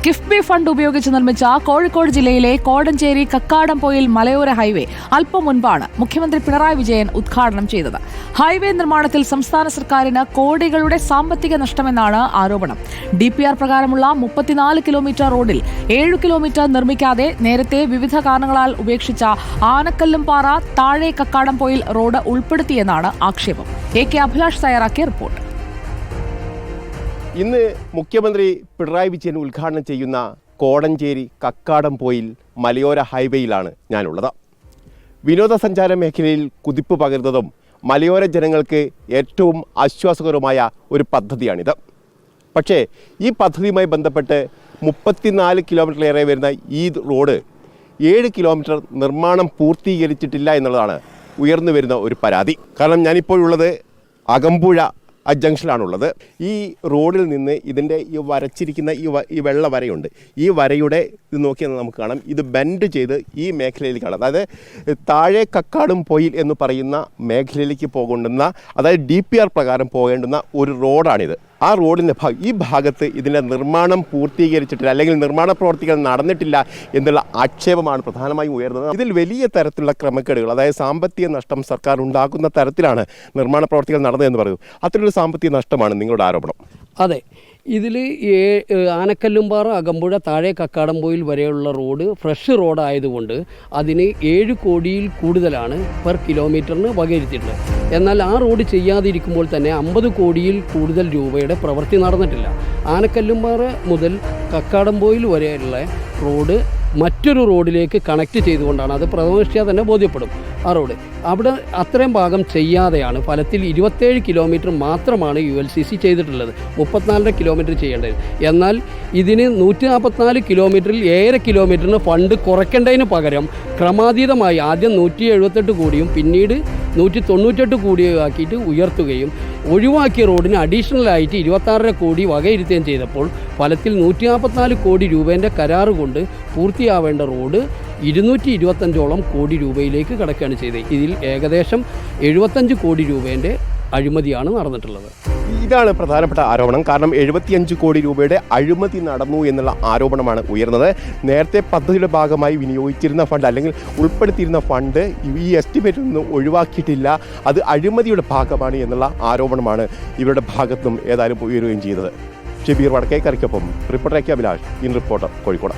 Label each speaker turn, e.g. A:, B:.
A: KIIFB fund ഉപയോഗിച്ച് നിർമ്മിച്ച കോഴിക്കോട് ജില്ലയിലെ കോടഞ്ചേരി കക്കാടംപൊയിൽ മലയോര ഹൈവേ അല്പം മുൻപാണ് മുഖ്യമന്ത്രി പിണറായി വിജയൻ ഉദ്ഘാടനം ചെയ്തത്. ഹൈവേ നിർമ്മാണത്തിൽ സംസ്ഥാന സർക്കാരിന് കോടികളുടെ സാമ്പത്തിക നഷ്ടമെന്നാണ് ആരോപണം. DPR പ്രകാരമുള്ള 34 കിലോമീറ്റർ റോഡിൽ 7 കിലോമീറ്റർ നിർമ്മിക്കാതെ നേരത്തെ വിവിധ കാരണങ്ങളാൽ ഉപേക്ഷിച്ച ആനക്കല്ലുംപാറ താഴെ കക്കാടംപൊയിൽ റോഡ് ഉൾപ്പെടുത്തിയെന്നാണ് ആക്ഷേപം. AK അഭിലാഷ് തയ്യാറാക്കിയ റിപ്പോർട്ട്.
B: ഇന്ന് മുഖ്യമന്ത്രി പിണറായി വിജയൻ ഉദ്ഘാടനം ചെയ്യുന്ന കോടഞ്ചേരി കക്കാടംപൊയിൽ മലയോര ഹൈവേയിലാണ് ഞാനുള്ളത്. വിനോദസഞ്ചാര മേഖലയിൽ കുതിപ്പ് പകരുന്നതും മലയോര ജനങ്ങൾക്ക് ഏറ്റവും ആശ്വാസകരമായ ഒരു പദ്ധതിയാണിത്. പക്ഷേ ഈ പദ്ധതിയുമായി ബന്ധപ്പെട്ട് 34 കിലോമീറ്ററിലേറെ വരുന്ന ഈ റോഡ് 7 കിലോമീറ്റർ നിർമ്മാണം പൂർത്തീകരിച്ചിട്ടില്ല എന്നുള്ളതാണ് ഉയർന്നു വരുന്ന ഒരു പരാതി. കാരണം ഞാനിപ്പോഴുള്ളത് അകമ്പുഴ ജംഗ്ഷനിലാണുള്ളത്. ഈ റോഡിൽ നിന്ന് ഇതിൻ്റെ ഈ വരച്ചിരിക്കുന്ന ഈ വെള്ള വരയുണ്ട്. ഈ വരയുടെ ഇത് നോക്കിയാൽ നമുക്ക് കാണാം, ഇത് ബെൻഡ് ചെയ്ത് ഈ മേഖലയിലേക്ക് കാണാം. അതായത് താഴെ കക്കാടംപൊയിൽ എന്ന് പറയുന്ന മേഖലയിലേക്ക് പോകേണ്ടുന്ന, അതായത് DPR പ്രകാരം പോകേണ്ടുന്ന ഒരു റോഡാണിത്. ആ റോഡിൻ്റെ ഈ ഭാഗത്ത് ഇതിൻ്റെ നിർമ്മാണം പൂർത്തീകരിച്ചിട്ടില്ല, അല്ലെങ്കിൽ നിർമ്മാണ പ്രവർത്തികൾ നടന്നിട്ടില്ല എന്നുള്ള ആക്ഷേപമാണ് പ്രധാനമായും ഉയർന്നത്. ഇതിൽ വലിയ തരത്തിലുള്ള ക്രമക്കേടുകൾ, അതായത് സാമ്പത്തിക നഷ്ടം സർക്കാർ ഉണ്ടാക്കുന്ന തരത്തിലാണ് നിർമ്മാണ പ്രവർത്തികൾ നടന്നതെന്ന് പറയൂ. അത്തരമൊരു സാമ്പത്തിക നഷ്ടമാണ് നിങ്ങളുടെ ആരോപണം?
C: അതെ, ഇതിൽ ആനക്കല്ലുംപാറ അകമ്പുഴ താഴെ കക്കാടംപൊയിൽ വരെയുള്ള റോഡ് ഫ്രഷ് റോഡായതുകൊണ്ട് അതിന് 7 കോടിയിൽ കൂടുതലാണ് പെർ കിലോമീറ്ററിന് വകയിരുത്തിയിട്ടുള്ളത്. എന്നാൽ ആ റോഡ് ചെയ്യാതിരിക്കുമ്പോൾ തന്നെ 50 കോടിയിൽ കൂടുതൽ രൂപയുടെ പ്രവൃത്തി നടന്നിട്ടില്ല. ആനക്കല്ലുംപാറ മുതൽ കക്കാടംപൊയിൽ വരെയുള്ള റോഡ് മറ്റൊരു റോഡിലേക്ക് കണക്ട് ചെയ്തുകൊണ്ടാണ്, അത് പ്രഥമദൃഷ്ട്യാ തന്നെ ബോധ്യപ്പെടും ആ റോഡ്. അവിടെ അത്രയും ഭാഗം ചെയ്യാതെയാണ് ഫലത്തിൽ 27 കിലോമീറ്റർ മാത്രമാണ് ULCC ചെയ്തിട്ടുള്ളത്. 34 കിലോമീറ്റർ ചെയ്യേണ്ടത്. എന്നാൽ ഇതിന് 144 കിലോമീറ്ററിൽ 7 കിലോമീറ്ററിന് ഫണ്ട് കുറയ്ക്കേണ്ടതിന് പകരം ക്രമാതീതമായി ആദ്യം 178 കോടിയും പിന്നീട് 198 കോടിയും ആക്കിയിട്ട് ഉയർത്തുകയും ഒഴിവാക്കിയ റോഡിന് അഡീഷണലായിട്ട് 26 കോടി വകയിരുത്തുകയും ചെയ്തപ്പോൾ ഫലത്തിൽ 144 കോടി രൂപേൻ്റെ കരാറ് കൊണ്ട് പൂർത്തിയാവേണ്ട റോഡ് 225ഓളം കോടി രൂപയിലേക്ക് കടക്കുകയാണ് ചെയ്തത്. ഇതിൽ ഏകദേശം 75 കോടി രൂപേൻ്റെ അഴിമതിയാണ് നടന്നിട്ടുള്ളത്.
B: ഇതാണ് പ്രധാനപ്പെട്ട ആരോപണം. കാരണം 75 കോടി രൂപയുടെ അഴിമതി നടന്നു എന്നുള്ള ആരോപണമാണ് ഉയർന്നത്. നേരത്തെ പദ്ധതിയുടെ ഭാഗമായി വിനിയോഗിച്ചിരുന്ന ഫണ്ട്, അല്ലെങ്കിൽ ഉൾപ്പെടുത്തിയിരുന്ന ഫണ്ട് ഈ എസ്റ്റിമേറ്റിൽ നിന്ന് ഒഴിവാക്കിയിട്ടില്ല, അത് അഴിമതിയുടെ ഭാഗമാണ് എന്നുള്ള ആരോപണമാണ് ഇവരുടെ ഭാഗത്തും ഏതായാലും ഉയരുകയും ചെയ്തത്. ഷബീർ വടക്കേക്കരയ്ക്കൊപ്പം reporter AK Abhilash, in reporter, Kozhikode.